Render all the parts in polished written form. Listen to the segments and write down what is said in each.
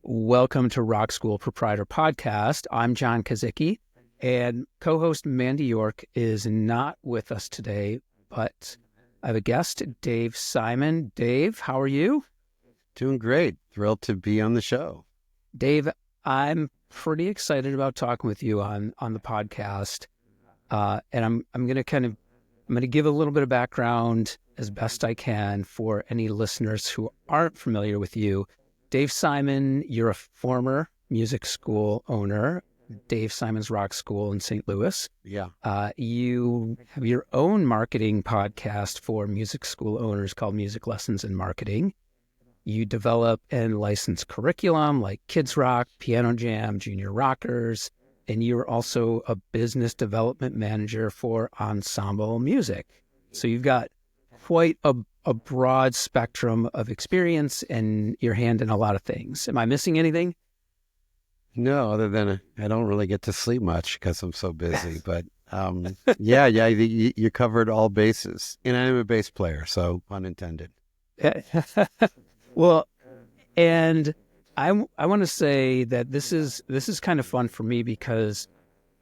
Welcome to Rock School Proprietor Podcast. I'm John Kozicki, and co-host Mandy York is not with us today, but I have a guest, Dave Simon. Dave, how are you? Doing great. Thrilled to be on the show. Dave, I'm pretty excited about talking with you on the podcast, and I'm going to give a little bit of background as best I can for any listeners who aren't familiar with you. Dave Simon, you're a former music school owner, Dave Simon's Rock School in St. Louis. Yeah. You have your own marketing podcast for music school owners called Music Lessons in Marketing. You develop and license curriculum like Kids Rock, Piano Jam, Junior Rockers, and you're also a business development manager for Ensemble Music. So you've got quite a broad spectrum of experience and your hand in a lot of things. Am I missing anything? No, other than I don't really get to sleep much because I'm so busy. But yeah, you covered all bases. And I'm a bass player, so pun intended. Well, and I want to say that this is kind of fun for me because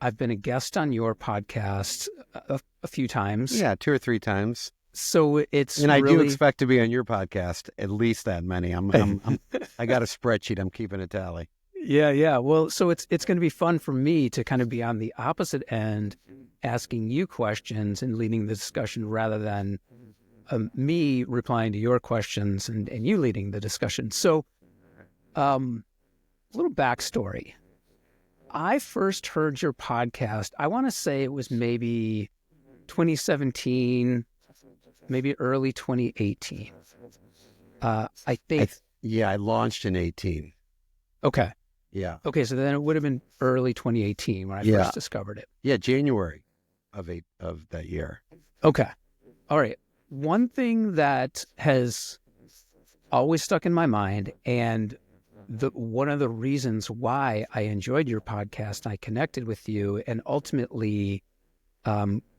I've been a guest on your podcast a few times. Yeah, 2 or 3 times. So it's and I do expect to be on your podcast at least that many. I got a spreadsheet. I'm keeping a tally. Yeah. Well, so it's going to be fun for me to kind of be on the opposite end, asking you questions and leading the discussion rather than me replying to your questions and you leading the discussion. So, a little backstory. I first heard your podcast, I want to say it was maybe 2017, maybe early 2018. I think. I launched in 18. Okay. Yeah. Okay, so then it would have been early 2018 when I first discovered it. Yeah, January of that year. Okay. All right. One thing that has always stuck in my mind, and one of the reasons why I enjoyed your podcast, I connected with you and ultimately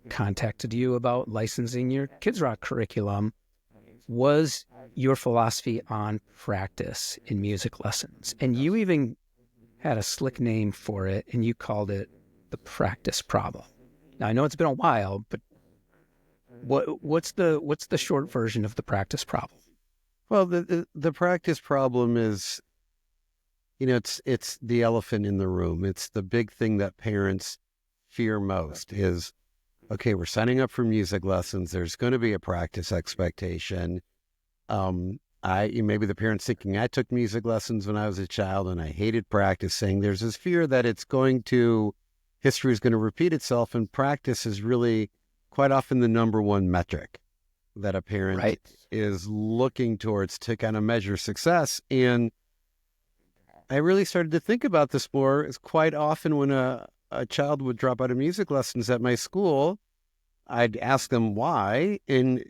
contacted you about licensing your Kids Rock curriculum, was your philosophy on practice in music lessons. And you even had a slick name for it, and you called it the practice problem. Now, I know it's been a while, but what's the short version of the practice problem? Well, the practice problem is, it's the elephant in the room. It's the big thing that parents fear most is, okay, we're signing up for music lessons. There's going to be a practice expectation. Maybe the parent's thinking, I took music lessons when I was a child and I hated practicing. There's this fear that history is going to repeat itself, and practice is really quite often the number one metric that a parent is looking towards to kind of measure success. And I really started to think about this more. Is quite often when a child would drop out of music lessons at my school, I'd ask them why, and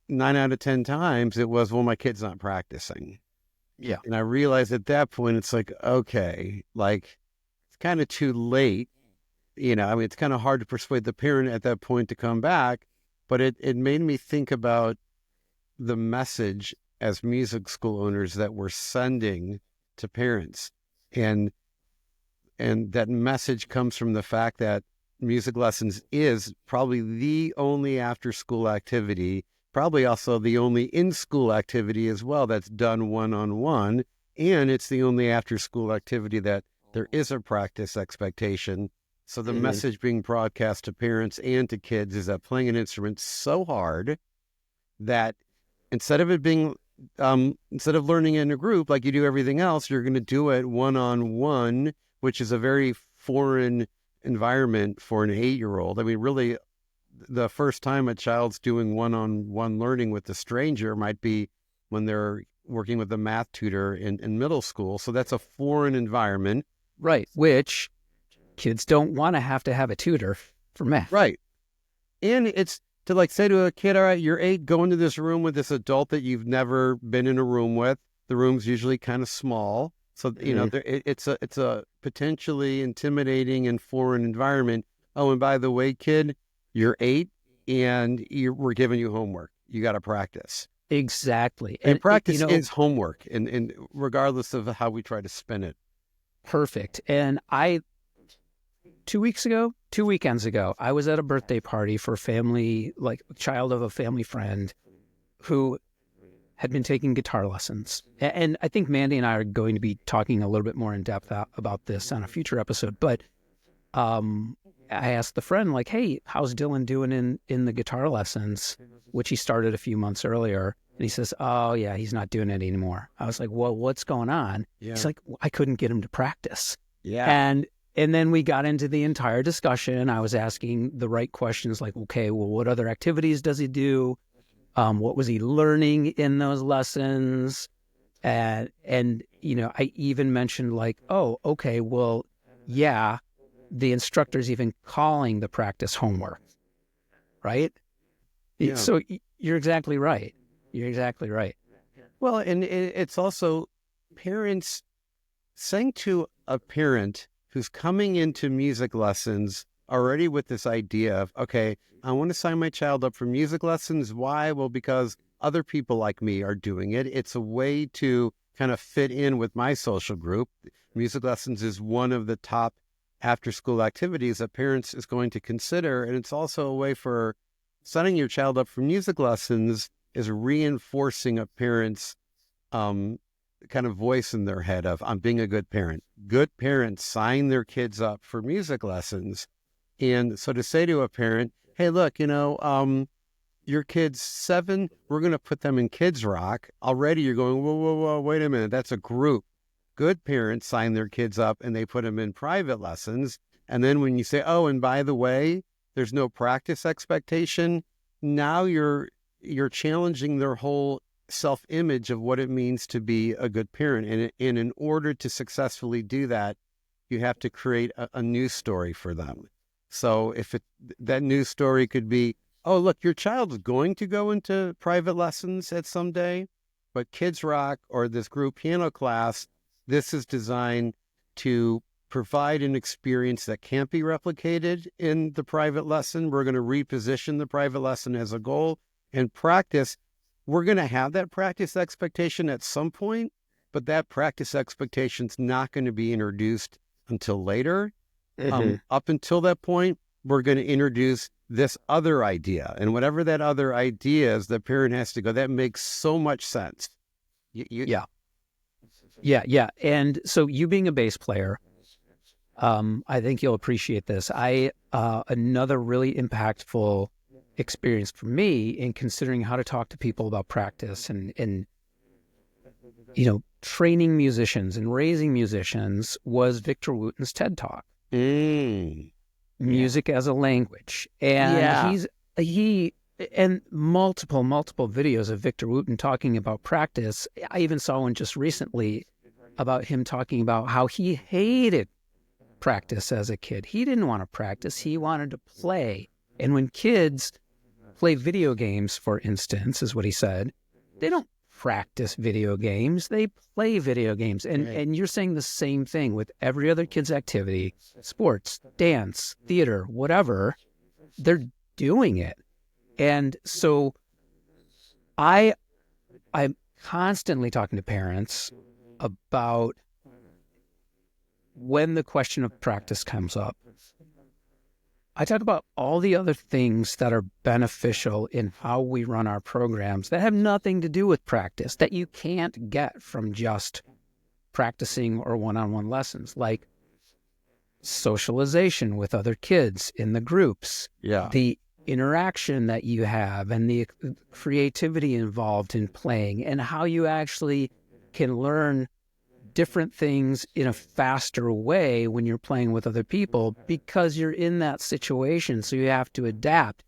9 out of 10 times it was, well, my kid's not practicing. Yeah. And I realized at that point, it's like, okay, like it's kind of too late. It's kind of hard to persuade the parent at that point to come back, but it made me think about the message as music school owners that we're sending to parents. And that message comes from the fact that music lessons is probably the only after-school activity, probably also the only in-school activity as well that's done one-on-one, and it's the only after-school activity that there is a practice expectation. So the message being broadcast to parents and to kids is that playing an instrument so hard that instead of learning in a group like you do everything else, you're going to do it one-on-one, which is a very foreign environment for an 8-year-old. I mean, really, the first time a child's doing one-on-one learning with a stranger might be when they're working with a math tutor in middle school. So that's a foreign environment. Right, which kids don't want to have a tutor for math. Right. And it's to say to a kid, all right, you're 8, go into this room with this adult that you've never been in a room with. The room's usually kind of small. So, it's a potentially intimidating and foreign environment. Oh, and by the way, kid, you're 8 and we're giving you homework. You got to practice. Exactly. I mean, And, practice is homework, and regardless of how we try to spin it. perfect. And 2 weekends ago, I was at a birthday party for a family, like child of a family friend who had been taking guitar lessons. And I think Mandy and I are going to be talking a little bit more in depth about this on a future episode. But I asked the friend, like, hey, how's Dylan doing in the guitar lessons, which he started a few months earlier? And he says, oh, yeah, he's not doing it anymore. I was like, well, what's going on? Yeah. He's like, I couldn't get him to practice. Yeah. And then we got into the entire discussion. I was asking the right questions like, okay, well, what other activities does he do? What was he learning in those lessons? And I even mentioned like, oh, okay, well, yeah, the instructor's even calling the practice homework, right? Yeah. So you're exactly right. You're exactly right. Well, and it's also parents saying to a parent who's coming into music lessons already with this idea of, okay, I want to sign my child up for music lessons. Why? Well, because other people like me are doing it. It's a way to kind of fit in with my social group. Music lessons is one of the top after-school activities that parents is going to consider. And it's also a way for signing your child up for music lessons is reinforcing a parent's kind of voice in their head of, I'm being a good parent. Good parents sign their kids up for music lessons. And so to say to a parent, hey, look, your kid's 7, we're going to put them in Kids Rock. Already you're going, whoa, wait a minute, that's a group. Good parents sign their kids up and they put them in private lessons. And then when you say, oh, and by the way, there's no practice expectation, now you're challenging their whole self-image of what it means to be a good parent. And in order to successfully do that, you have to create a news story for them. So that news story could be, oh, look, your child's going to go into private lessons at some day, but Kids Rock or this group piano class, this is designed to provide an experience that can't be replicated in the private lesson. We're going to reposition the private lesson as a goal, and practice. We're going to have that practice expectation at some point, but that practice expectation is not going to be introduced until later. Up until that point, we're going to introduce this other idea. And whatever that other idea is, the parent has to go, that makes so much sense. Yeah. And so you being a bass player, I think you'll appreciate this. Another really impactful experience for me in considering how to talk to people about practice and training musicians and raising musicians was Victor Wooten's TED Talk. Music as a language. And he and multiple videos of Victor Wooten talking about practice. I even saw one just recently about him talking about how he hated practice as a kid. He didn't want to practice. He wanted to play. And when kids play video games, for instance, is what he said, they don't practice video games. They play video games. And you're saying the same thing with every other kid's activity, sports, dance, theater, whatever. They're doing it. And so I'm constantly talking to parents about when the question of practice comes up. I talk about all the other things that are beneficial in how we run our programs that have nothing to do with practice, that you can't get from just practicing or one-on-one lessons, like socialization with other kids in the groups, the interaction that you have and the creativity involved in playing, and how you actually can learn different things in a faster way when you're playing with other people because you're in that situation, so you have to adapt.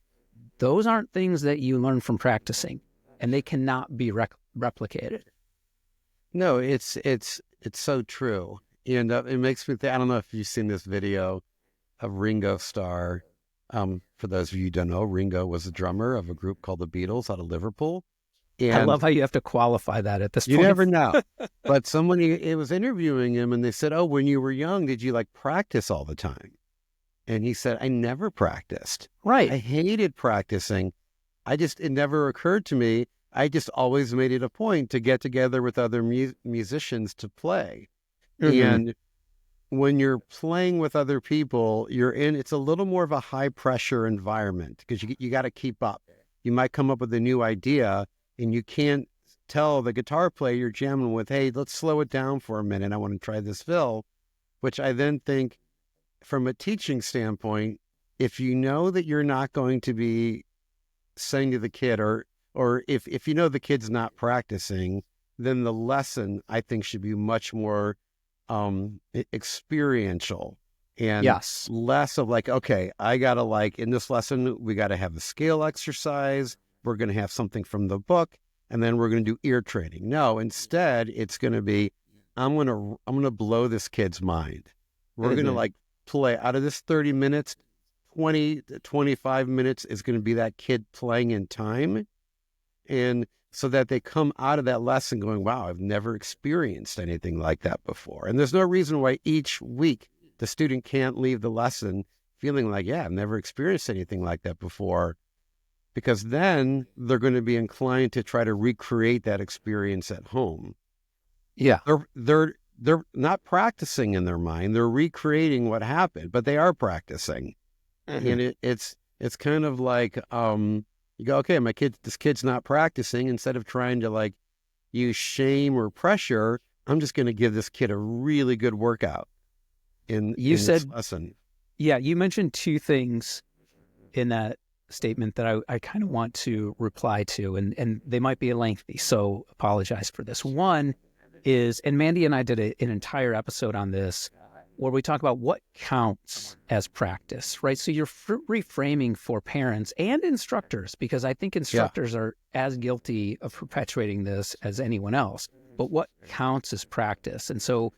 Those aren't things that you learn from practicing, and they cannot be replicated. No, it's so true. And it makes me think, I don't know if you've seen this video of Ringo Starr. For those of you who don't know, Ringo was a drummer of a group called the Beatles out of Liverpool. And I love how you have to qualify that at this point. You never know. But somebody was interviewing him and they said, oh, when you were young, did you practice all the time? And he said, I never practiced. Right. I hated practicing. It never occurred to me I just always made it a point to get together with other musicians to play. Mm-hmm. And when you're playing with other people, it's a little more of a high pressure environment because you got to keep up. You might come up with a new idea and you can't tell the guitar player you're jamming with, hey, let's slow it down for a minute. I want to try this fill, which I then think from a teaching standpoint, if you know that you're not going to be saying to the kid, or if you know the kid's not practicing, then the lesson I think should be much more experiential and Yes. less of like, okay, I gotta like in this lesson we got to have the scale exercise. We're going to have something from the book, and then we're going to do ear training. No, instead it's going to be, I'm gonna blow this kid's mind. We're going to Mm-hmm. like play out of this 30 minutes. 20 to 25 minutes is going to be that kid playing in time. And so that they come out of that lesson going, wow, I've never experienced anything like that before. And there's no reason why each week the student can't leave the lesson feeling like, yeah, I've never experienced anything like that before, because then they're going to be inclined to try to recreate that experience at home. Yeah. They're not practicing in their mind. They're recreating what happened, but they are practicing. Mm-hmm. And it's kind of like you go, okay, this kid's not practicing. Instead of trying to like use shame or pressure, I'm just going to give this kid a really good workout You in this said, lesson. yeah, you mentioned two things in that statement that I kind of want to reply to, and they might be lengthy, so apologize for this. One is, and Mandy and I did an entire episode on this where we talk about what counts as practice, right? So you're reframing for parents and instructors, because I think Yeah. instructors are as guilty of perpetuating this as anyone else. But what counts as practice? And so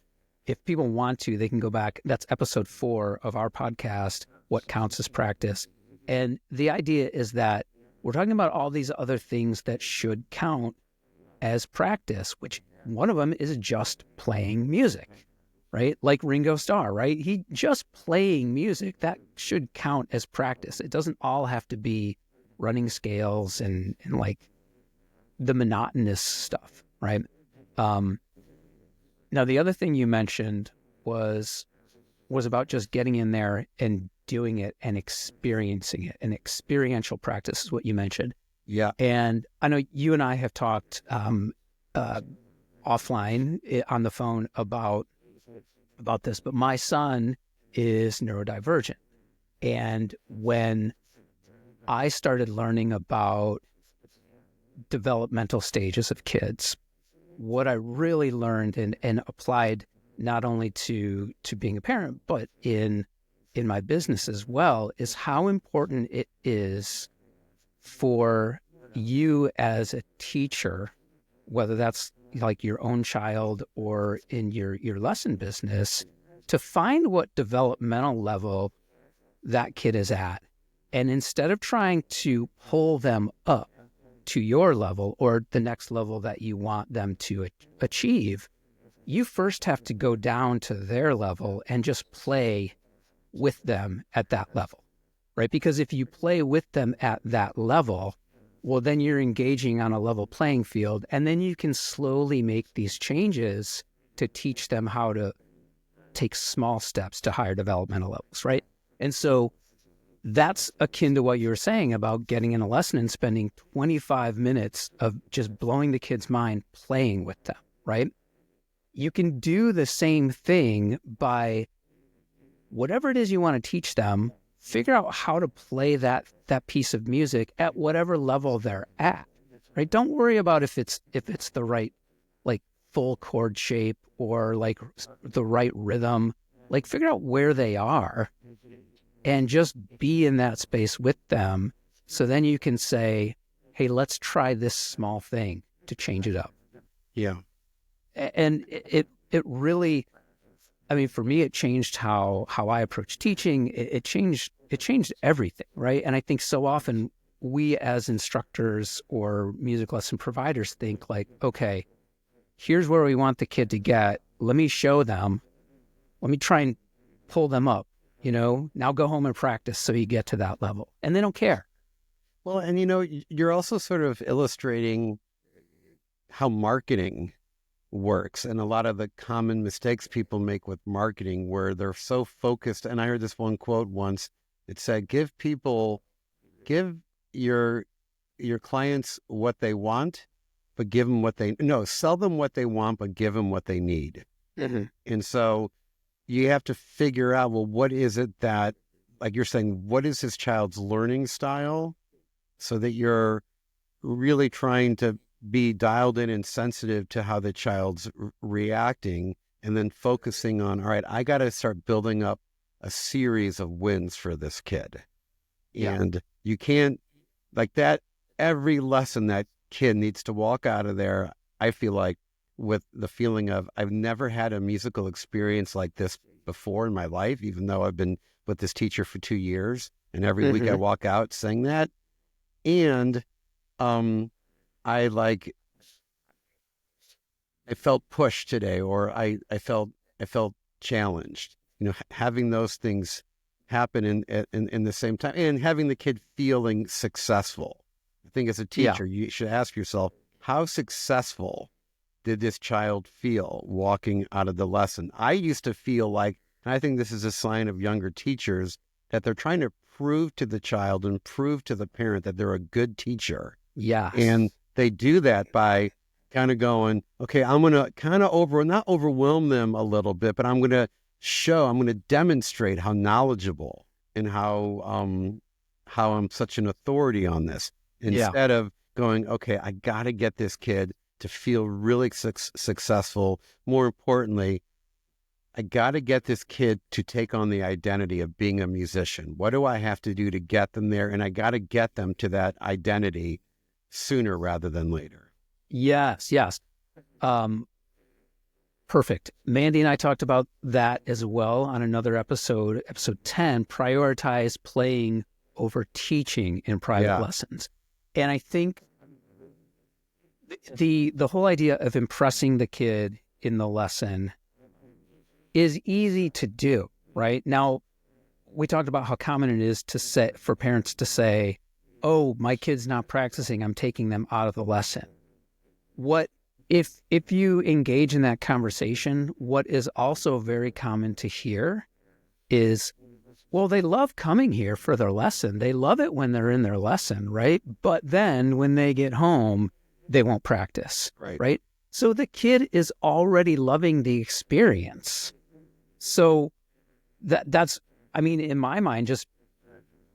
if people want to, they can go back. That's episode 4 of our podcast, What Counts as Practice. And the idea is that we're talking about all these other things that should count as practice, which one of them is just playing music, right? Like Ringo Starr, right? He just playing music, that should count as practice. It doesn't all have to be running scales and like the monotonous stuff, right? Um, Now, the other thing you mentioned was about just getting in there and doing it and experiencing it. And experiential practice is what you mentioned. Yeah. And I know you and I have talked uh, offline on the phone about this, but my son is neurodivergent. And when I started learning about developmental stages of kids, what I really learned and applied not only to being a parent, but in my business as well, is how important it is for you as a teacher, whether that's like your own child or in your lesson business, to find what developmental level that kid is at. And instead of trying to pull them up to your level or the next level that you want them to achieve, you first have to go down to their level and just play with them at that level, right? Because if you play with them at that level, well, then you're engaging on a level playing field, and then you can slowly make these changes to teach them how to take small steps to higher developmental levels, right? And so that's akin to what you were saying about getting in a lesson and spending 25 minutes of just blowing the kid's mind playing with them, right? You can do the same thing by whatever it is you want to teach them. Figure out how to play that piece of music at whatever level they're at, right? Don't worry about if it's the right like full chord shape or like the right rhythm. Like figure out where they are and just be in that space with them. So then you can say, hey, let's try this small thing to change it up. Yeah. And it really, I mean, for me, it changed how I approach teaching. It changed everything, right? And I think so often we as instructors or music lesson providers think like, okay, here's where we want the kid to get. Let me show them. Let me try and pull them up, now go home and practice so you get to that level. And they don't care. Well, and you're also sort of illustrating how marketing works and a lot of the common mistakes people make with marketing where they're so focused. And I heard this one quote once. It said, give your clients what they want, but give them sell them what they want, but give them what they need. Mm-hmm. And so you have to figure out, well, what is it that, like you're saying, what is his child's learning style so that you're really trying to be dialed in and sensitive to how the child's reacting, and then focusing on, all right, I got to start building up a series of wins for this kid. Yeah. And you can't, like that, every lesson that kid needs to walk out of there, I feel like, with the feeling of, I've never had a musical experience like this before in my life, even though I've been with this teacher for 2 years. And every week I Mm-hmm. walk out saying that. And I felt pushed today, or I felt challenged. Having those things happen in the same time, and having the kid feeling successful. I think as a Yeah. teacher, you should ask yourself, how successful did this child feel walking out of the lesson? I used to feel like, and I think this is a sign of younger teachers, that they're trying to prove to the child and prove to the parent that they're a good teacher. And Yes. they do that by kind of going, okay, I'm going to kind of not overwhelm them a little bit, but I'm going to demonstrate how knowledgeable and how I'm such an authority on this, Yeah. instead of going, okay, I got to get this kid to feel really successful. More importantly, I got to get this kid to take on the identity of being a musician. What do I have to do to get them there? And I got to get them to that identity sooner rather than later. Yes. Yes. Um, Perfect. Mandy and I talked about that as well on another episode 10, prioritize playing over teaching in private Yeah. lessons. And I think the whole idea of impressing the kid in the lesson is easy to do, right? Now, we talked about how common it is for parents to say, "Oh, my kid's not practicing, I'm taking them out of the lesson." What if you engage in that conversation, what is also very common to hear is, well, they love coming here for their lesson. They love it when they're in their lesson, right? But then when they get home, they won't practice, Right. right? So the kid is already loving the experience. So that's, I mean, in my mind, just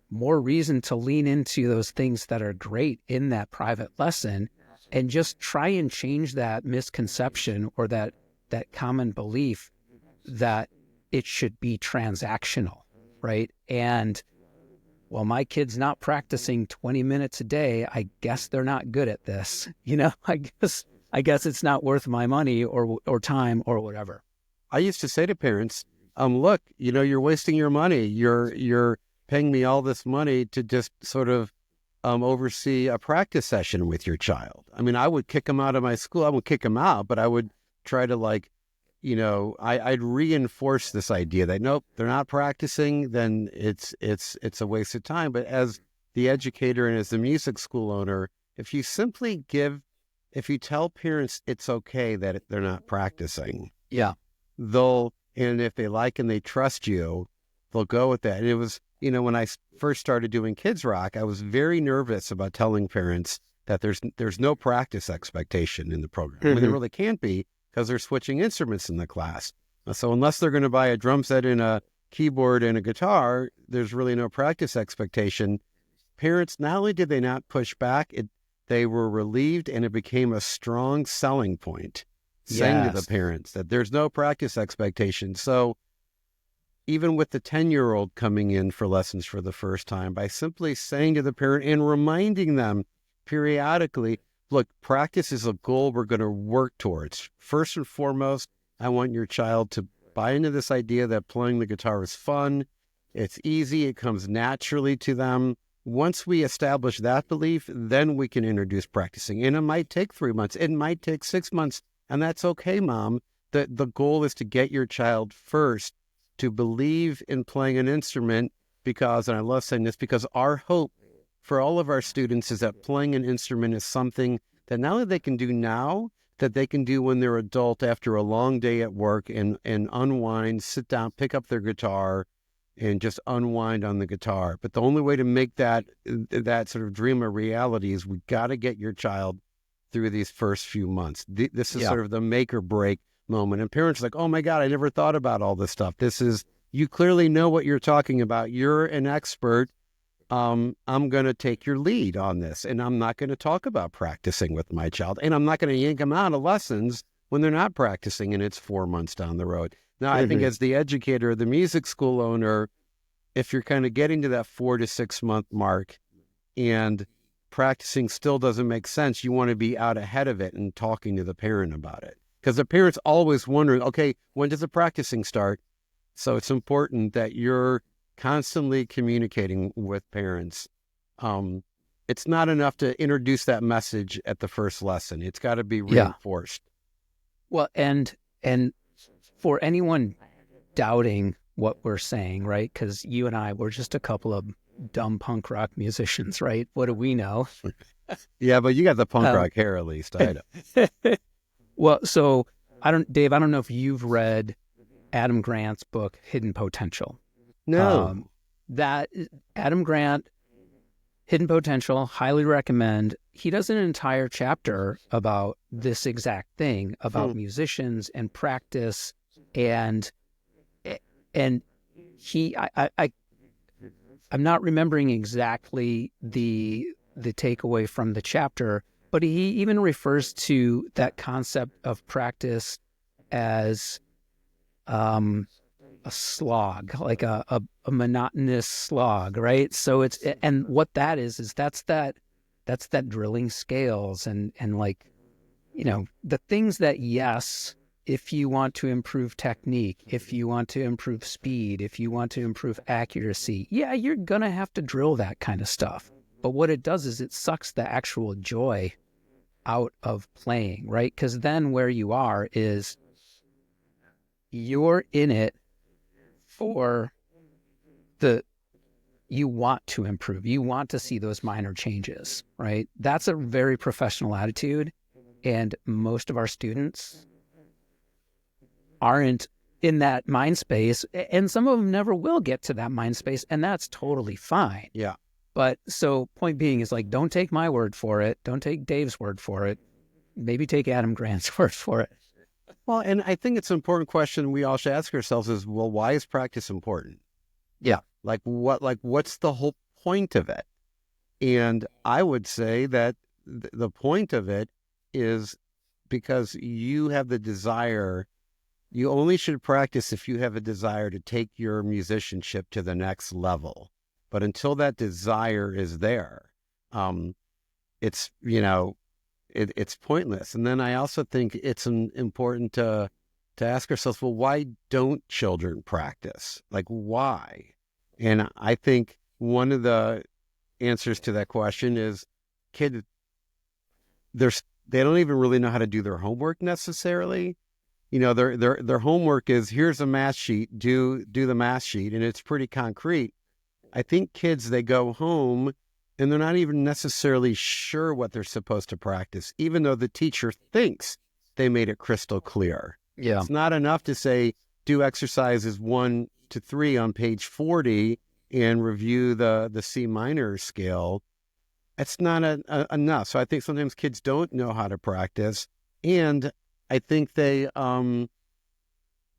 more reason to lean into those things that are great in that private lesson and just try and change that misconception or that common belief that it should be transactional, right? And, well, my kid's not practicing 20 minutes a day, I guess they're not good at this. I guess it's not worth my money or time or whatever. I used to say to parents, look, you're wasting your money. You're paying me all this money to just sort of oversee a practice session with your child. I mean, I would kick them out of my school. I would kick them out, but I would try to I'd reinforce this idea that, nope, they're not practicing, then it's a waste of time. But as the educator and as the music school owner, if you tell parents it's okay that they're not practicing, Yeah. and if they like and they trust you, they'll go with that. And it was, when I first started doing Kids Rock, I was very nervous about telling parents that there's no practice expectation in the program. I mean, there really can't be, because they're switching instruments in the class. So unless they're going to buy a drum set and a keyboard and a guitar, there's really no practice expectation. Parents, not only did they not push back, they were relieved, and it became a strong selling point, saying to the Yes. parents that there's no practice expectation. So even with the 10-year-old coming in for lessons for the first time, by simply saying to the parent and reminding them periodically, look, practice is a goal we're going to work towards. First and foremost, I want your child to buy into this idea that playing the guitar is fun. It's easy. It comes naturally to them. Once we establish that belief, then we can introduce practicing. And it might take 3 months. It might take 6 months. And that's okay, Mom. The goal is to get your child first to believe in playing an instrument, because, and I love saying this, because our hope for all of our students is that playing an instrument is something that not only they can do now, that they can do when they're adult after a long day at work and unwind, sit down, pick up their guitar and just unwind on the guitar. But the only way to make that sort of dream a reality is we got to get your child through these first few months. This is sort of the make or break moment. And parents are like, oh my God, I never thought about all this stuff. You clearly know what you're talking about. You're an expert. I'm going to take your lead on this, and I'm not going to talk about practicing with my child, and I'm not going to yank them out of lessons when they're not practicing and it's 4 months down the road. Now, I think as the educator, the music school owner, if you're kind of getting to that 4 to 6 month mark and practicing still doesn't make sense, you want to be out ahead of it and talking to the parent about it. Because the parent's always wondering, okay, when does the practicing start? So it's important that you're constantly communicating with parents. It's not enough to introduce that message at the first lesson. It's got to be reinforced. Well, and for anyone doubting what we're saying, right? Because you and I, we're just a couple of dumb punk rock musicians, right? What do we know? Yeah, but you got the punk rock hair at least. I know. Well, so Dave, I don't know if you've read Adam Grant's book, Hidden Potential. No. That Adam Grant, Hidden Potential, highly recommend. He does an entire chapter about this exact thing, about musicians and practice, and he, I'm not remembering exactly the takeaway from the chapter, but he even refers to that concept of practice as a slog, like a monotonous slog, right? So and what that is that's that drilling scales and like, the things that, yes, if you want to improve technique, if you want to improve speed, if you want to improve accuracy, yeah, you're gonna have to drill that kind of stuff. But what it does is it sucks the actual joy out of playing, right? Because then where you are is you're in it for you want to improve. You want to see those minor changes, right? That's a very professional attitude. And most of our students aren't in that mind space. And some of them never will get to that mind space. And that's totally fine. Yeah. But so point being is like, don't take my word for it. Don't take Dave's word for it. Maybe take Adam Grant's word for it. Well, and I think it's an important question we all should ask ourselves is, well, why is practice important? Yeah. What's the whole point of it? And I would say that the point of it is because you have the desire. You only should practice if you have a desire to take your musicianship to the next level. But until that desire is there, it's, it's pointless. And then I also think it's important to ask ourselves, well, why don't children practice? Like, why? And I think one of the answers to that question is they don't even really know how to do their homework necessarily. Their homework is, here's a math sheet, do the math sheet, and it's pretty concrete. I think kids, they go home and they're not even necessarily sure what they're supposed to practice, even though the teacher thinks they made it crystal clear. Yeah. It's not enough to say, do exercises 1 to 3 on page 40 and review the C minor scale. It's not enough. So I think sometimes kids don't know how to practice. And I think they,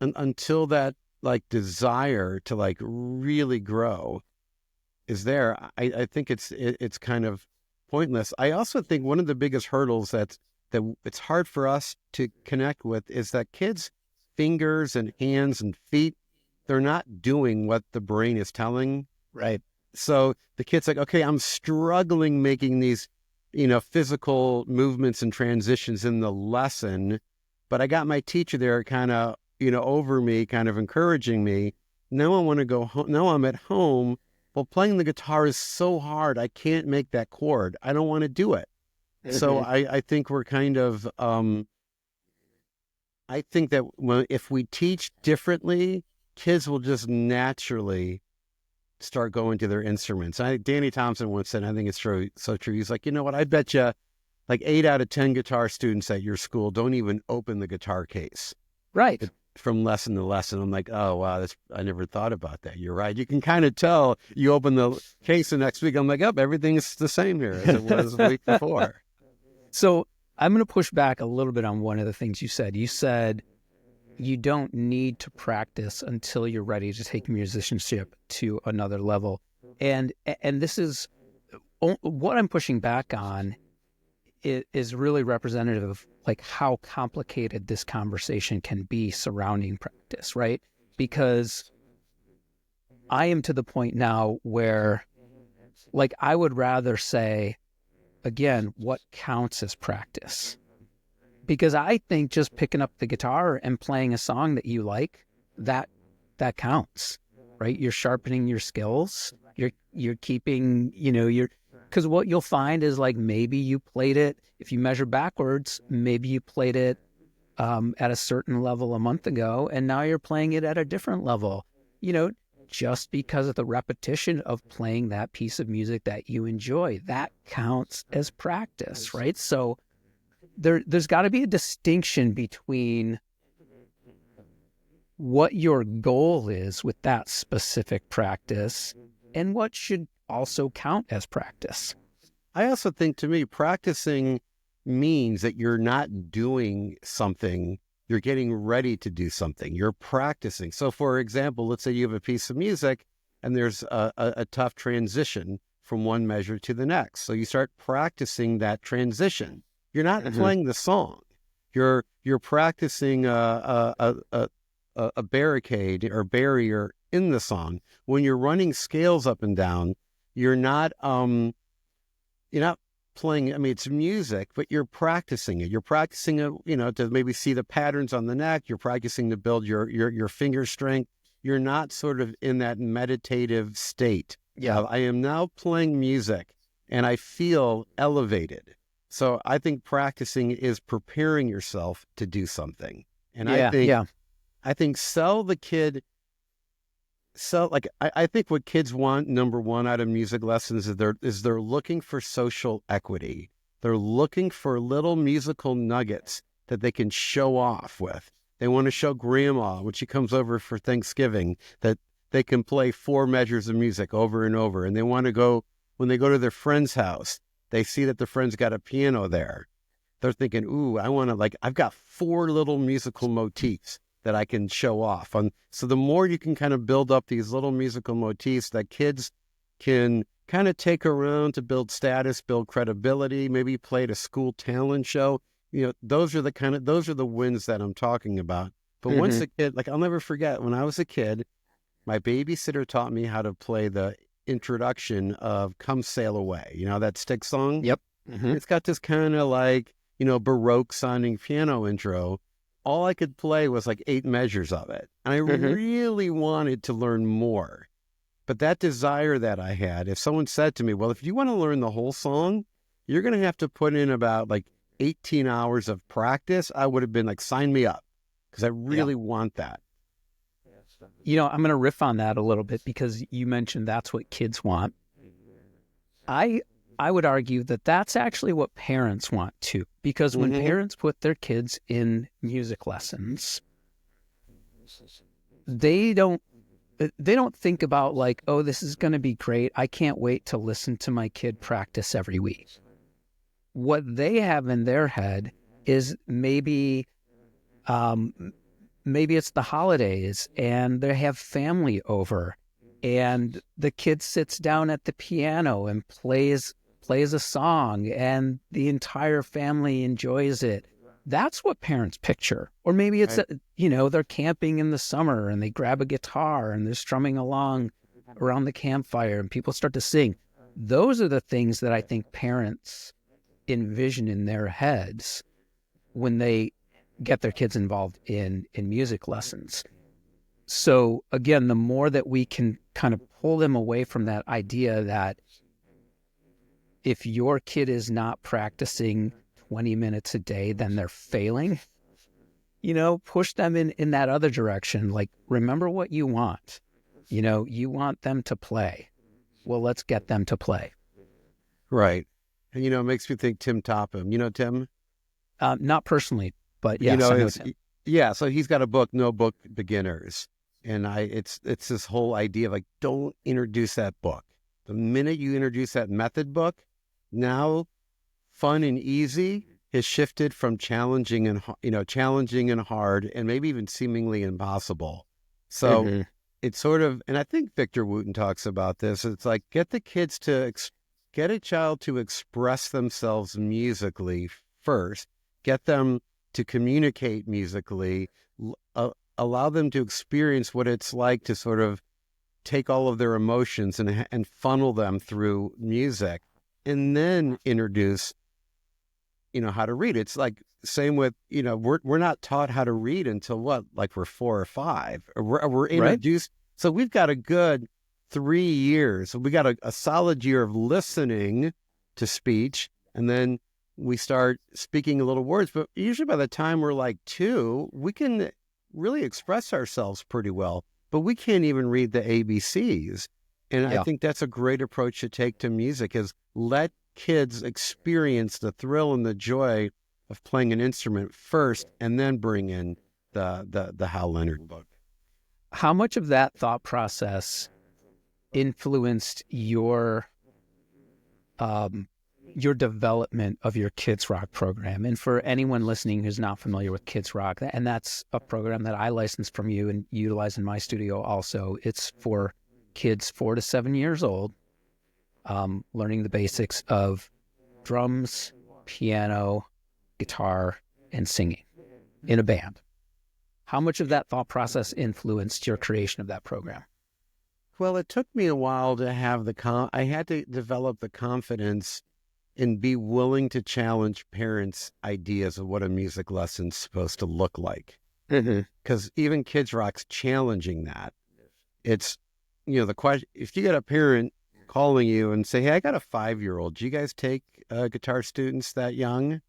until that desire to really grow is there, I think it's kind of pointless. I also think one of the biggest hurdles that it's hard for us to connect with is that kids' fingers and hands and feet, they're not doing what the brain is telling. Right. So the kid's like, okay, I'm struggling making these, physical movements and transitions in the lesson, but I got my teacher there kind of, over me, kind of encouraging me. Now I want to go home. Now I'm at home. Well, playing the guitar is so hard. I can't make that chord. I don't want to do it. Mm-hmm. So I think we're kind of, I think that if we teach differently, kids will just naturally start going to their instruments. Danny Thompson once said, I think it's true, so true. He's like, you know what? I bet you like 8 out of 10 guitar students at your school don't even open the guitar case. Right. From lesson to lesson. I'm like, oh, wow, I never thought about that. You're right. You can kind of tell. You open the case the next week, I'm like, oh, everything's the same here as it was the week before. So I'm going to push back a little bit on one of the things you said. You said you don't need to practice until you're ready to take musicianship to another level. And this is what I'm pushing back on is really representative of like how complicated this conversation can be surrounding practice, right? Because I am to the point now where like I would rather say, again, what counts as practice? Because I think just picking up the guitar and playing a song that you like, that counts, right? You're sharpening your skills. You're keeping, because what you'll find is like maybe you played it, if you measure backwards, maybe you played it at a certain level a month ago, and now you're playing it at a different level, just because of the repetition of playing that piece of music that you enjoy. That counts as practice, right? So there's got to be a distinction between what your goal is with that specific practice and what should also count as practice. I also think, to me, practicing means that you're not doing something, you're getting ready to do something, you're practicing. So for example, let's say you have a piece of music and there's a tough transition from one measure to the next. So you start practicing that transition. You're not playing the song. You're practicing a barricade or barrier in the song. When you're running scales up and down, you're not playing. I mean, it's music, but you're practicing it. You're practicing it, to maybe see the patterns on the neck. You're practicing to build your finger strength. You're not sort of in that meditative state. Yeah, I am now playing music, and I feel elevated. So I think practicing is preparing yourself to do something. And I think I think what kids want, number one, out of music lessons is they're looking for social equity. They're looking for little musical nuggets that they can show off with. They want to show grandma when she comes over for Thanksgiving that they can play 4 measures of music over and over. And they want to go, when they go to their friend's house, they see that the friend's got a piano there. They're thinking, ooh, I've got 4 little musical motifs that I can show off. So the more you can kind of build up these little musical motifs that kids can kind of take around to build status, build credibility, maybe play at a school talent show, those are the wins that I'm talking about. But once a kid, I'll never forget when I was a kid, my babysitter taught me how to play the introduction of Come Sail Away, that Stick song. Yep. It's got this kind of Baroque sounding piano intro. All I could play was 8 measures of it. And I really wanted to learn more. But that desire that I had, if someone said to me, well, if you want to learn the whole song, you're going to have to put in about 18 hours of practice, I would have been sign me up, because I really want that. I'm going to riff on that a little bit because you mentioned that's what kids want. I would argue that that's actually what parents want too, because when parents put their kids in music lessons, they don't think about oh, this is going to be great. I can't wait to listen to my kid practice every week. What they have in their head is maybe it's the holidays and they have family over and the kid sits down at the piano and plays a song and the entire family enjoys it. That's what parents picture. Or maybe it's, they're camping in the summer and they grab a guitar and they're strumming along around the campfire and people start to sing. Those are the things that I think parents envision in their heads when they get their kids involved in music lessons. So again, the more that we can kind of pull them away from that idea that if your kid is not practicing 20 minutes a day, then they're failing, push them in that other direction. Remember what you want. You want them to play. Well, let's get them to play. Right. And, it makes me think Tim Topham. You know Tim? Not personally, but yes, I know Tim. Yeah. So he's got a book, No Book Beginners. And it's this whole idea of like, don't introduce that book. The minute you introduce that method book, now fun and easy has shifted from challenging and hard and maybe even seemingly impossible. So it's sort of, and I think Victor Wooten talks about this. It's like, get a child to express themselves musically first, get them to communicate musically, allow them to experience what it's like to sort of take all of their emotions and funnel them through music, and then introduce, how to read. It's like same with, we're not taught how to read until what, like we're 4 or 5, or we're introduced. Right. So we've got a good 3 years. So we got a solid year of listening to speech, and then we start speaking a little words. But usually by the time we're like 2, we can really express ourselves pretty well, but we can't even read the ABCs. And I think that's a great approach to take to music, is let kids experience the thrill and the joy of playing an instrument first, and then bring in the Hal Leonard book. How much of that thought process influenced your development of your Kids Rock program? And for anyone listening who's not familiar with Kids Rock, and that's a program that I licensed from you and utilize in my studio also. It's for kids 4 to 7 years old, learning the basics of drums, piano, guitar, and singing in a band. How much of that thought process influenced your creation of that program? Well, it took me a while to have I had to develop the confidence and be willing to challenge parents' ideas of what a music lesson's supposed to look like. Because even Kids Rock's challenging that. It's, the question, if you get a parent calling you and say, hey, I got a 5-year-old, do you guys take guitar students that young?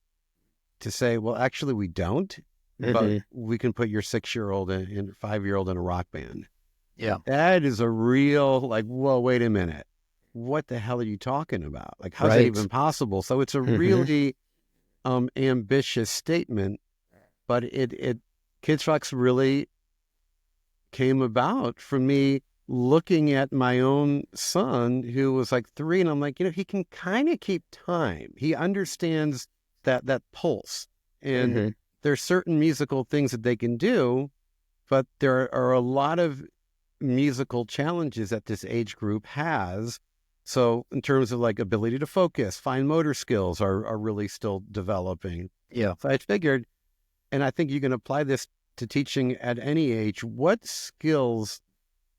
To say, well, actually we don't, but we can put your 6-year-old and 5-year-old in a rock band. Yeah. That is a real, like, whoa, wait a minute. What the hell are you talking about? Like, how's that even possible? So it's a really ambitious statement, but Kids Rock's really came about from me looking at my own son, who was like 3, and I'm like, he can kind of keep time. He understands that pulse, and there's certain musical things that they can do, but there are a lot of musical challenges that this age group has. So in terms of like ability to focus, fine motor skills are really still developing. Yeah. So I figured, and I think you can apply this to teaching at any age, what skills,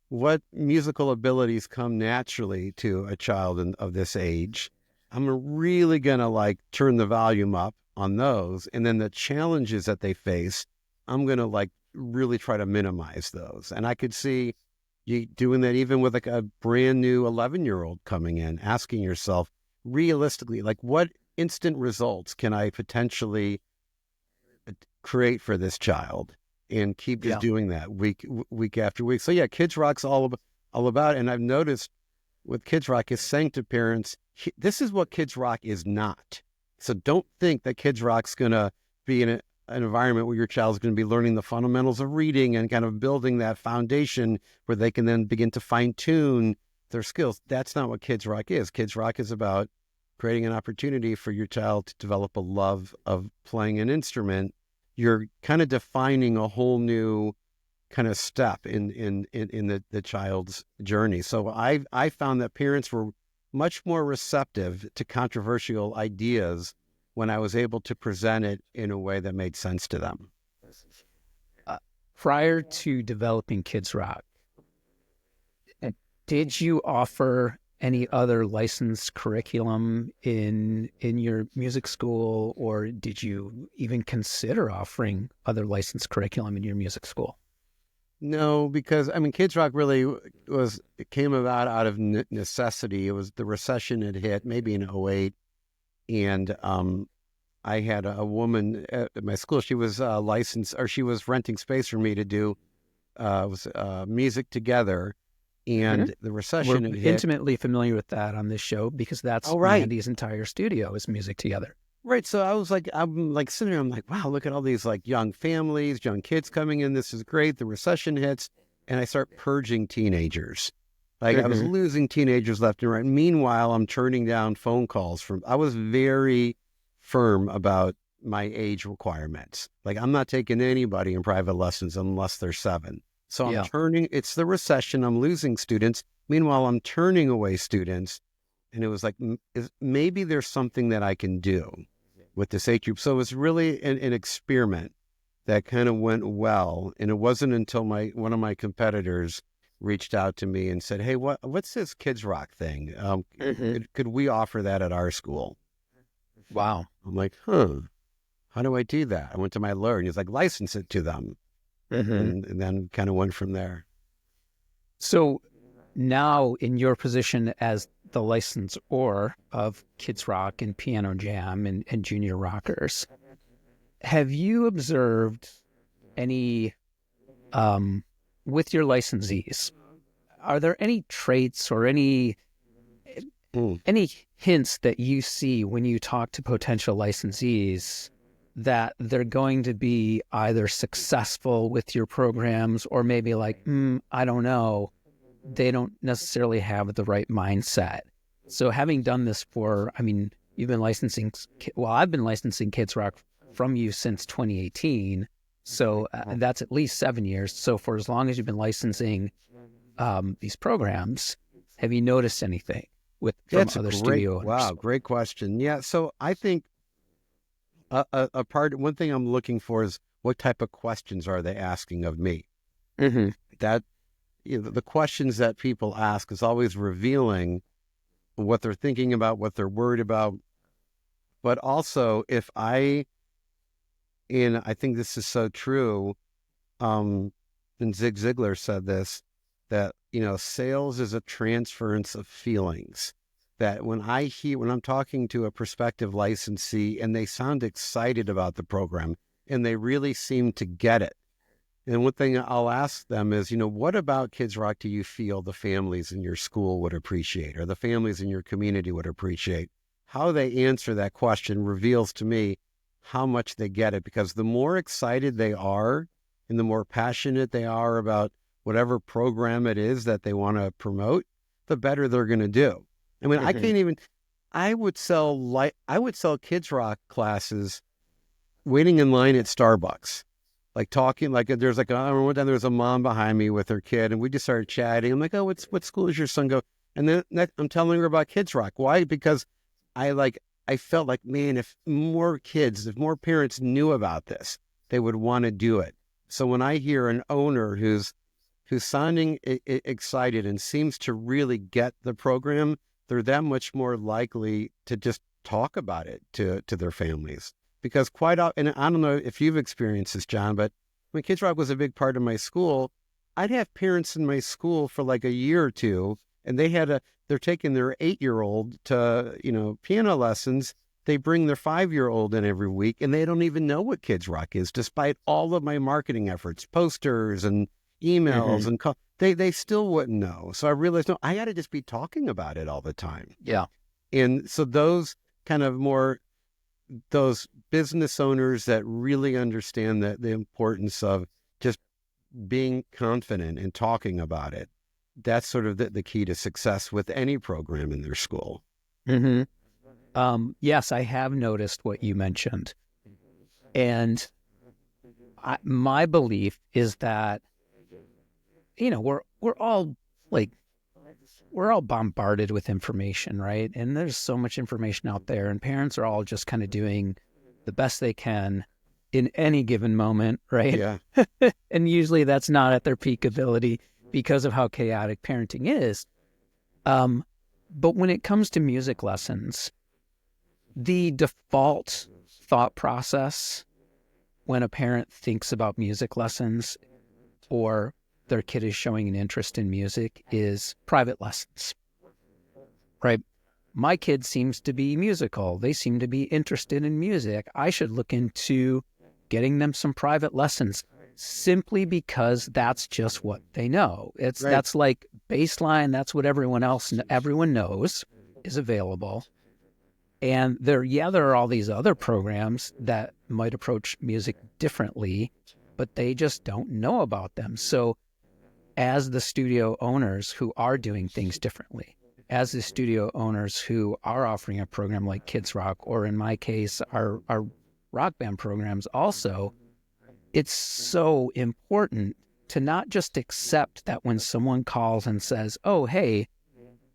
what musical abilities come naturally to a child of this age. I'm really going to like turn the volume up on those. And then the challenges that they face, I'm going to like really try to minimize those. And I could see you doing that even with like a brand new 11-year-old coming in, asking yourself realistically, like, what instant results can I potentially create for this child, and keep just doing that week after week. So Kids Rock's all about, and I've noticed with Kids Rock is saying to parents, this is what Kids Rock is not. So don't think that Kids Rock's going to be in an environment where your child's going to be learning the fundamentals of reading and kind of building that foundation where they can then begin to fine tune their skills. That's not what Kids Rock is. Kids Rock is about creating an opportunity for your child to develop a love of playing an instrument. You're kind of defining a whole new kind of step in the child's journey. So I found that parents were much more receptive to controversial ideas when I was able to present it in a way that made sense to them. Prior to developing Kids Rock, did you offer any other licensed curriculum in your music school, or did you even consider offering other licensed curriculum in your music school? No, because Kids Rock really it came about out of necessity. It was the recession had hit, maybe in 2008, and I had a woman at my school. She was licensed, or she was renting space for me to do music together. Mhm. And the We're recession had hit. intimately familiar with that on this show because that's Oh, right. Mandy's entire studio is music together. Right. So I'm like sitting there, I'm like, wow, look at all these like young families, young kids coming in. This is great. The recession hits and I start purging teenagers. Like I was Hmm. losing teenagers left and right. Meanwhile, I'm turning down phone calls I was very firm about my age requirements. Like I'm not taking anybody in private lessons unless they're 7. So Yeah. it's the recession. I'm losing students. Meanwhile, I'm turning away students. And it was like, maybe there's something that I can do with this age group. So it was really an experiment that kind of went well. And it wasn't until one of my competitors reached out to me and said, "Hey, what's this Kids Rock thing? Hmm. Could we offer that at our school?" Wow. I'm like, how do I do that? I went to my lawyer and he's like, license it to them. Hmm. And then kind of went from there. So now in your position as the licensor of Kids Rock and Piano Jam and Junior Rockers, have you observed any, with your licensees, are there any traits or Mm. any hints that you see when you talk to potential licensees that they're going to be either successful with your programs or maybe like, I don't know, they don't necessarily have the right mindset? So having done this you've been I've been licensing Kids Rock from you since 2018. So that's at least 7 years. So for as long as you've been licensing these programs, have you noticed anything from That's other studio owners? great question. Yeah. So I think one thing I'm looking for is what type of questions are they asking of me? Mm-hmm. That, the questions that people ask is always revealing what they're thinking about, what they're worried about. But also and I think this is so true, and Zig Ziglar said this, that, sales is a transference of feelings. That when I'm talking to a prospective licensee and they sound excited about the program and they really seem to get it. And one thing I'll ask them is, what about Kids Rock do you feel the families in your school would appreciate or the families in your community would appreciate? How they answer that question reveals to me how much they get it, because the more excited they are and the more passionate they are about whatever program it is that they want to promote, the better they're going to do. I mean, Mm-hmm. I would sell Kids Rock classes waiting in line at Starbucks, like talking, like there's like, I remember one time there was a mom behind me with her kid and we just started chatting. I'm like, oh, what school does your son go? And then I'm telling her about Kids Rock. Why? Because I felt like, man, if more parents knew about this, they would want to do it. So when I hear an owner who's sounding excited and seems to really get the program, they're that much more likely to just talk about it to their families. Because quite often, and I don't know if you've experienced this, John, but when Kids Rock was a big part of my school, I'd have parents in my school for like a year or two, and they're taking their 8-year-old to, piano lessons. They bring their 5-year-old in every week, and they don't even know what Kids Rock is, despite all of my marketing efforts, posters and emails Mm-hmm. and they still wouldn't know. So I realized, no, I got to just be talking about it all the time. Yeah. And so those business owners that really understand the importance of just being confident and talking about it, that's sort of the key to success with any program in their school. Mm-hmm. Yes, I have noticed what you mentioned. And my belief is that, we're all like, we're all bombarded with information, right? And there's so much information out there, and parents are all just kind of doing the best they can in any given moment, right? Yeah. And usually that's not at their peak ability because of how chaotic parenting is. But when it comes to music lessons, the default thought process when a parent thinks about music lessons or their kid is showing an interest in music is private lessons, right? My kid seems to be musical. They seem to be interested in music. I should look into getting them some private lessons simply because that's just what they know. Right. That's like baseline. That's what everyone knows is available. And there are all these other programs that might approach music differently, but they just don't know about them. So as the studio owners who are doing things differently, as the studio owners who are offering a program like Kids Rock, or in my case, our rock band programs also, it's so important to not just accept that when someone calls and says, oh, hey,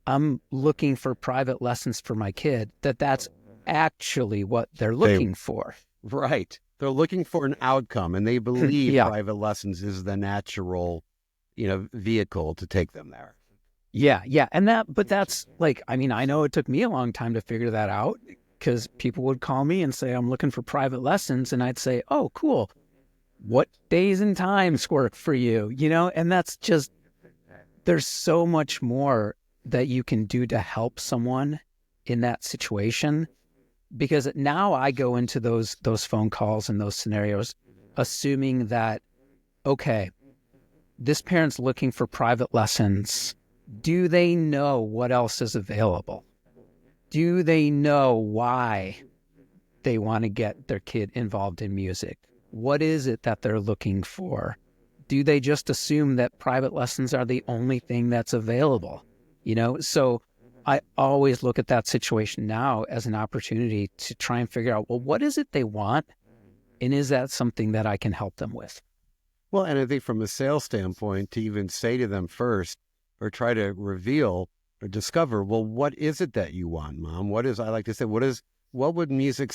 I'm looking for private lessons for my kid, that's actually what they're looking for. Right. They're looking for an outcome, and they believe Yeah. private lessons is the natural, vehicle to take them there. Yeah. But that's like, I mean, I know it took me a long time to figure that out, because people would call me and say, I'm looking for private lessons. And I'd say, oh, cool. What days and times work for you? And that's just, there's so much more that you can do to help someone in that situation. Because now I go into those phone calls and those scenarios assuming that, okay, this parent's looking for private lessons. Do they know what else is available? Do they know why they want to get their kid involved in music? What is it that they're looking for? Do they just assume that private lessons are the only thing that's available? So I always look at that situation now as an opportunity to try and figure out, well, what is it they want? And is that something that I can help them with? Well, and I think from a sales standpoint, to even say to them first, or try to reveal or discover, well, what is it that you want, Mom? I like to say, what would music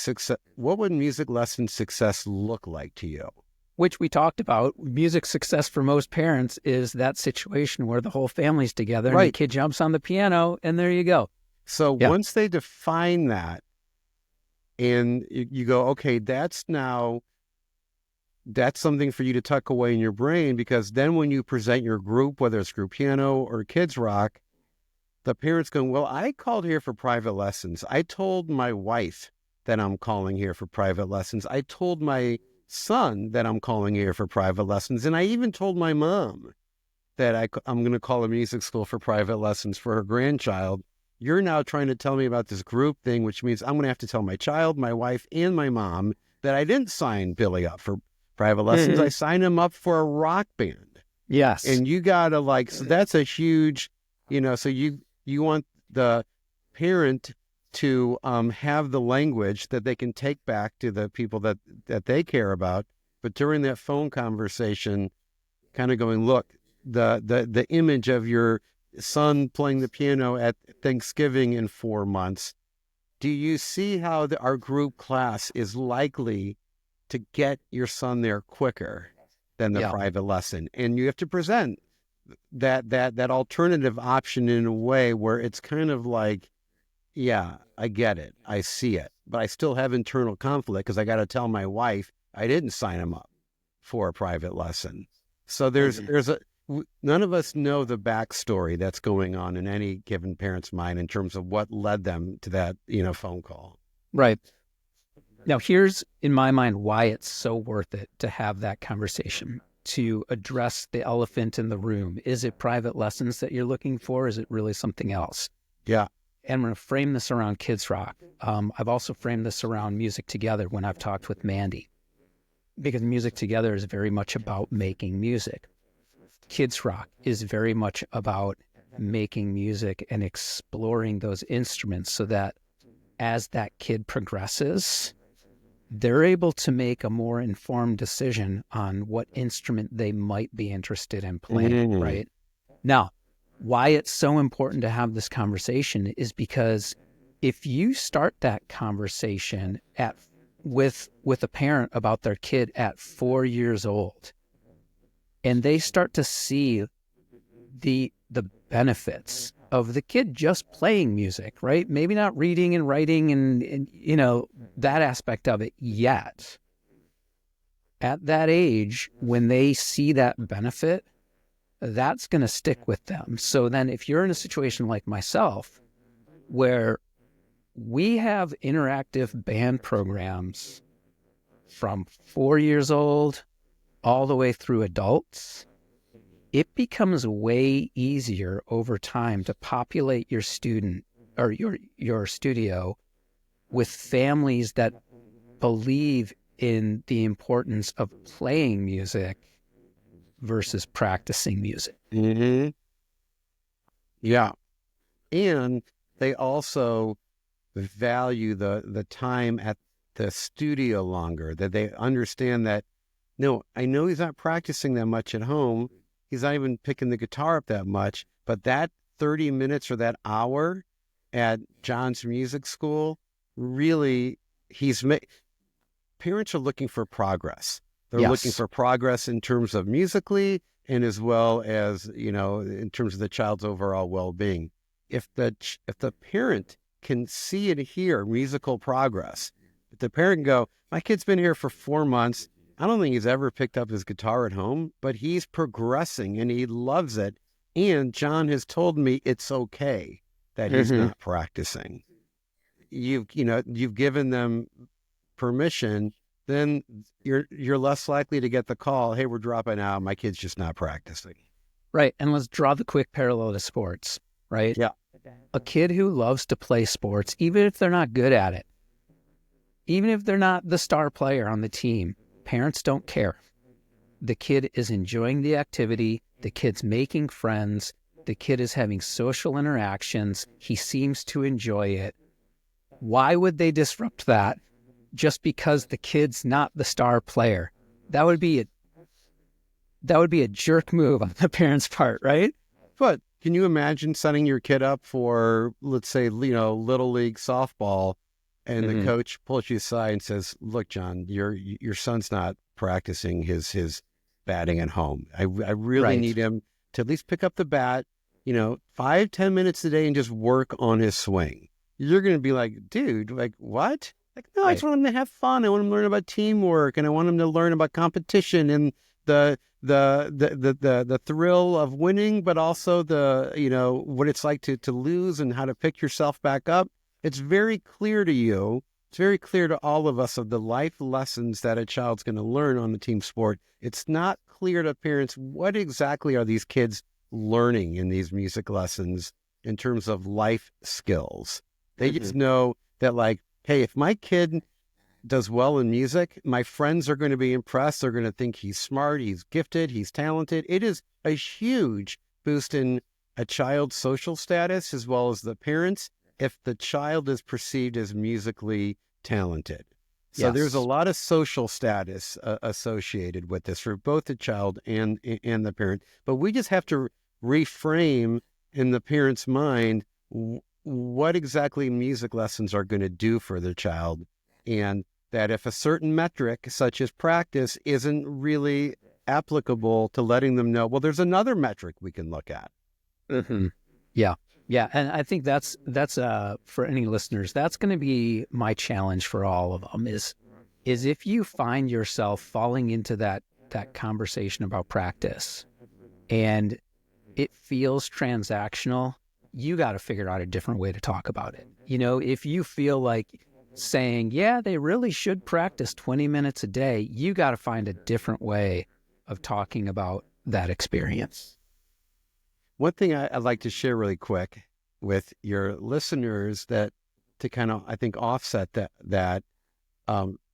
lesson success look like to you? Which we talked about. Music success for most parents is that situation where the whole family's together, right, and the kid jumps on the piano, and there you go. So once they define that, and you go, okay, that's something for you to tuck away in your brain, because then when you present your group, whether it's group piano or Kids Rock, the parent's going, well, I called here for private lessons. I told my wife that I'm calling here for private lessons. I told my son that I'm calling here for private lessons. And I even told my mom that I'm going to call a music school for private lessons for her grandchild. You're now trying to tell me about this group thing, which means I'm going to have to tell my child, my wife, and my mom that I didn't sign Billy up for private lessons. Mm-hmm. I signed him up for a rock band. Yes. And you got to so that's a huge, so you want the parent to have the language that they can take back to the people that they care about. But during that phone conversation, kind of going, look, the image of your son playing the piano at Thanksgiving in 4 months, do you see how our group class is likely to get your son there quicker than the private lesson? And you have to present that alternative option in a way where it's kind of like, yeah, I get it, I see it, but I still have internal conflict because I got to tell my wife I didn't sign him up for a private lesson. So none of us know the backstory that's going on in any given parent's mind in terms of what led them to that, phone call. Right. Now, here's, in my mind, why it's so worth it to have that conversation, to address the elephant in the room. Is it private lessons that you're looking for? Is it really something else? Yeah. And I'm going to frame this around Kids Rock. I've also framed this around Music Together when I've talked with Mandy, because Music Together is very much about making music. Kids Rock is very much about making music and exploring those instruments so that as that kid progresses, they're able to make a more informed decision on what instrument they might be interested in playing, right? Now, why it's so important to have this conversation is because if you start that conversation with a parent about their kid at 4 years old, and they start to see the benefits of the kid just playing music, right? Maybe not reading and writing and that aspect of it yet. At that age, when they see that benefit, that's going to stick with them. So then if you're in a situation like myself, where we have interactive band programs from 4 years old all the way through adults, it becomes way easier over time to populate your student or your studio with families that believe in the importance of playing music versus practicing music. Mm-hmm. Yeah. And they also value the time at the studio longer, that they understand that, no, I know he's not practicing that much at home. He's not even picking the guitar up that much, but that 30 minutes or that hour at John's music school, really, parents are looking for progress. They're looking Yes. for progress in terms of musically and as well as, in terms of the child's overall well-being. If the parent can see and hear musical progress, if the parent can go, my kid's been here for 4 months. I don't think he's ever picked up his guitar at home, but he's progressing and he loves it. And John has told me it's okay that he's Mm-hmm. not practicing. You've given them permission, then you're less likely to get the call, hey, we're dropping out, my kid's just not practicing. Right. And let's draw the quick parallel to sports, right? Yeah. A kid who loves to play sports, even if they're not good at it, even if they're not the star player on the team, parents don't care. The kid is enjoying the activity. The kid's making friends. The kid is having social interactions. He seems to enjoy it. Why would they disrupt that just because the kid's not the star player? That would be a jerk move on the parent's part, right? But can you imagine setting your kid up for, let's say, little league softball, and the coach pulls you aside and says, look, John, your son's not practicing his batting at home. I really Right. need him to at least pick up the bat, 5-10 minutes a day and just work on his swing. You're going to be like, dude, like, what? Like, no, I just want him to have fun. I want him to learn about teamwork, and I want him to learn about competition and the thrill of winning, but also what it's like to lose and how to pick yourself back up. It's very clear to you. It's very clear to all of us of the life lessons that a child's going to learn on the team sport. It's not clear to parents what exactly are these kids learning in these music lessons in terms of life skills. They just know that, like, hey, if my kid does well in music, my friends are going to be impressed. They're going to think he's smart, he's gifted, he's talented. It is a huge boost in a child's social status as well as the parents if the child is perceived as musically talented. So there's a lot of social status associated with this for both the child and the parent. But we just have to reframe in the parent's mind what exactly music lessons are going to do for the child, and that if a certain metric, such as practice, isn't really applicable, to letting them know, well, there's another metric we can look at. Yeah. Yeah. And I think that's for any listeners, that's going to be my challenge for all of them is if you find yourself falling into that conversation about practice and it feels transactional, you got to figure out a different way to talk about it. If you feel like saying, yeah, they really should practice 20 minutes a day, you got to find a different way of talking about that experience. One thing I'd like to share really quick with your listeners, that to kind of, I think, offset that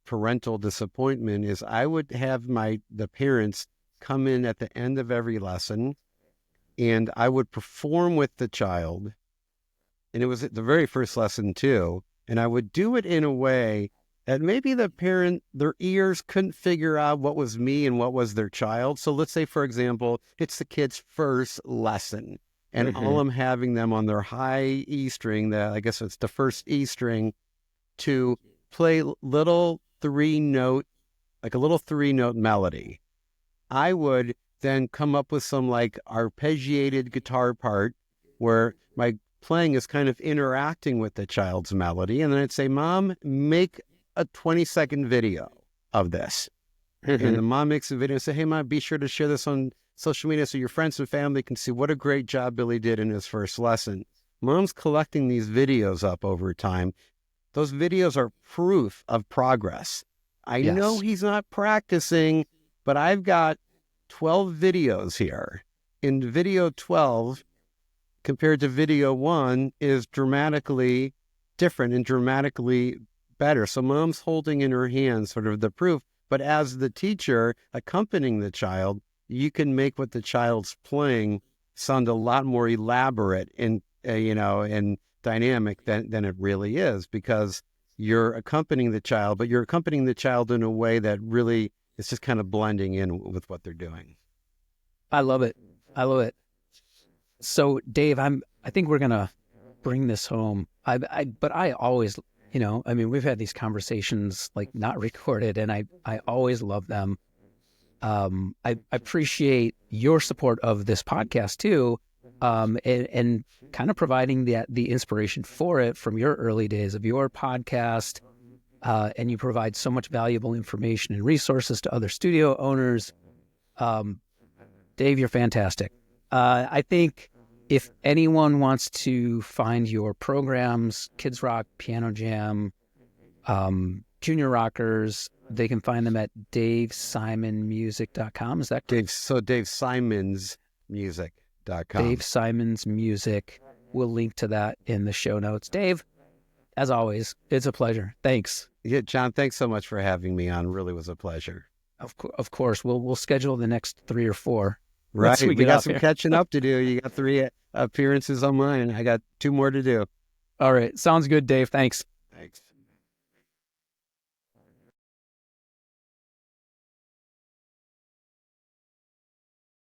parental disappointment, is I would have the parents come in at the end of every lesson, and I would perform with the child. And it was the very first lesson too. And I would do it in a way that maybe the parent, their ears couldn't figure out what was me and what was their child. So let's say, for example, it's the kid's first lesson, and all I'm having them on their high E string, I guess it's the first E string, to play little three-note melody. I would then come up with some like arpeggiated guitar part where my playing is kind of interacting with the child's melody. And then I'd say, Mom, make a 20-second video of this. And the mom makes a video and say, hey, Mom, be sure to share this on social media so your friends and family can see what a great job Billy did in his first lesson. Mom's collecting these videos up over time. Those videos are proof of progress. I know he's not practicing, but I've got 12 videos here in video 12 compared to video 1 is dramatically different and dramatically better. So mom's holding in her hand sort of the proof, but as the teacher accompanying the child, you can make what the child's playing sound a lot more elaborate and and dynamic than it really is, because you're accompanying the child, but you're accompanying the child in a way that really is just kind of blending in with what they're doing. I love it. I love it. So Dave, I think we're gonna bring this home. But I always, we've had these conversations like not recorded, and I always love them. I appreciate your support of this podcast too, and kind of providing the inspiration for it from your early days of your podcast. And you provide so much valuable information and resources to other studio owners. Dave, you're fantastic. I think if anyone wants to find your programs, Kids Rock, Piano Jam, Junior Rockers, they can find them at davesimonmusic.com. Is that correct? davesimonmusic.com. Dave Simon's Music. We'll link to that in the show notes. Dave, as always, it's a pleasure. Thanks. Yeah, John, thanks so much for having me on. Really was a pleasure. Of course. We'll schedule the next 3 or 4. Right. We got some catching up to do. You got 3 appearances on mine. I got 2 more to do. All right. Sounds good, Dave. Thanks.